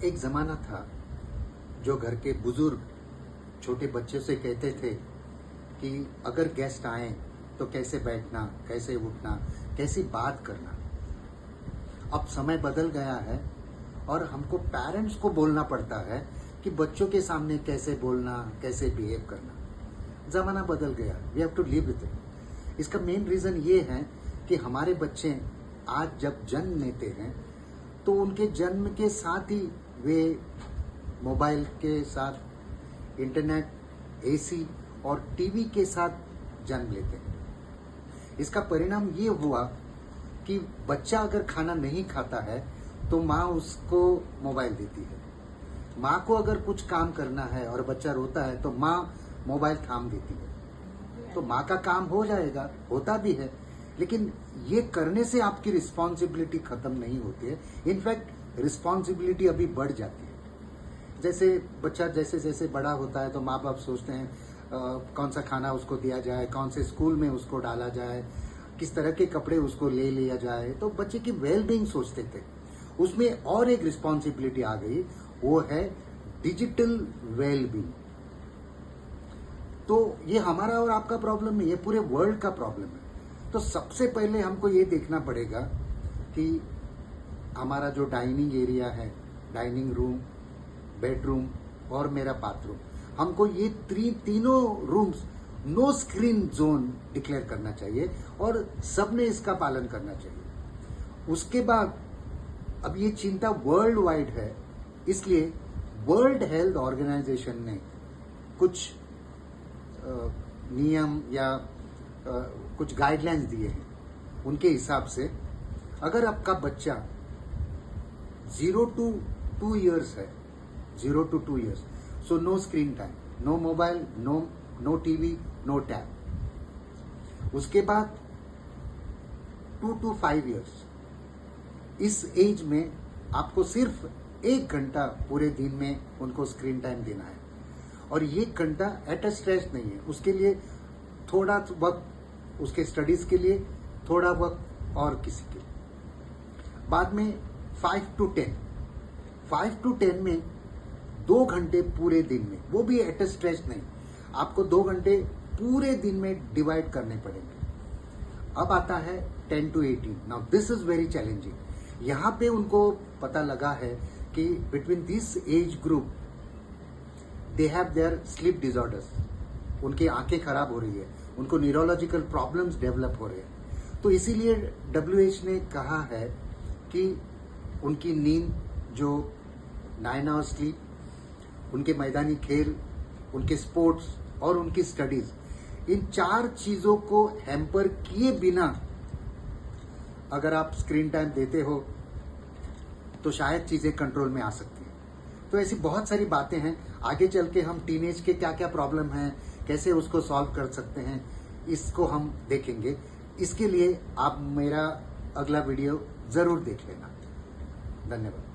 एक ज़माना था जो घर के बुजुर्ग छोटे बच्चे से कहते थे कि अगर गेस्ट आए तो कैसे बैठना, कैसे उठना, कैसी बात करना। अब समय बदल गया है और हमको पेरेंट्स को बोलना पड़ता है कि बच्चों के सामने कैसे बोलना, कैसे बिहेव करना। ज़माना बदल गया, we have to live with it. इसका मेन रीज़न ये है कि हमारे बच्चे आज जब जन्म लेते हैं तो उनके जन्म के साथ ही वे मोबाइल के साथ, इंटरनेट, एसी और टीवी के साथ जन्म लेते हैं। इसका परिणाम ये हुआ कि बच्चा अगर खाना नहीं खाता है तो माँ उसको मोबाइल देती है। माँ को अगर कुछ काम करना है और बच्चा रोता है तो माँ मोबाइल थाम देती है। तो माँ का काम हो जाएगा, होता भी है, लेकिन ये करने से आपकी रिस्पॉन्सिबिलिटी खत्म नहीं होती है। इनफैक्ट रिस्पॉन्सिबिलिटी अभी बढ़ जाती है। जैसे बच्चा जैसे जैसे बड़ा होता है तो माँ बाप सोचते हैं कौन सा खाना उसको दिया जाए, कौन से स्कूल में उसको डाला जाए, किस तरह के कपड़े उसको ले लिया जाए। तो बच्चे की वेल बीइंग सोचते थे। उसमें और एक रिस्पॉन्सिबिलिटी आ गई, वो है डिजिटल वेल बीइंग। तो ये हमारा और आपका प्रॉब्लम नहीं, ये पूरे वर्ल्ड का प्रॉब्लम है। तो सबसे पहले हमको ये देखना पड़ेगा कि हमारा जो डाइनिंग एरिया है, डाइनिंग रूम, बेडरूम और मेरा बाथरूम, हमको ये तीनों rooms no screen zone declare करना चाहिए और सबने इसका पालन करना चाहिए। उसके बाद अब ये चिंता वर्ल्ड वाइड है, इसलिए वर्ल्ड हेल्थ ऑर्गेनाइजेशन ने कुछ नियम या कुछ गाइडलाइंस दिए हैं। उनके हिसाब से अगर आपका बच्चा 0 to 2 years है, 0 to 2 years, so no screen time, no mobile, no TV, no tab. उसके बाद 2 to 5 years, इस एज में आपको सिर्फ 1 घंटा पूरे दिन में उनको स्क्रीन टाइम देना है। और ये घंटा एट अ स्ट्रेच नहीं है, उसके लिए थोड़ा वक्त उसके स्टडीज के लिए, थोड़ा वक्त और किसी के लिए। बाद में 5 to 10 में 2 घंटे पूरे दिन में, वो भी एट अ स्ट्रेच नहीं, आपको 2 घंटे पूरे दिन में डिवाइड करने पड़ेंगे। अब आता है 10 to 18। Now this is very challenging. यहाँ पे उनको पता लगा है कि between this age group they have their sleep disorders. उनकी आंखें खराब हो रही है, उनको न्यूरोलॉजिकल प्रॉब्लम्स डेवलप हो रहे हैं। तो इसीलिए WHO ने कहा है कि उनकी नींद, जो 9 आवर्स स्लीप, उनके मैदानी खेल, उनके स्पोर्ट्स और उनकी स्टडीज, इन 4 चीजों को हैम्पर किए बिना अगर आप स्क्रीन टाइम देते हो तो शायद चीजें कंट्रोल में आ सकती हैं। तो ऐसी बहुत सारी बातें हैं। आगे चल के हम टीनेज के क्या क्या प्रॉब्लम हैं, कैसे उसको सॉल्व कर सकते हैं, इसको हम देखेंगे। इसके लिए आप मेरा अगला वीडियो जरूर देख लेना। धन्यवाद।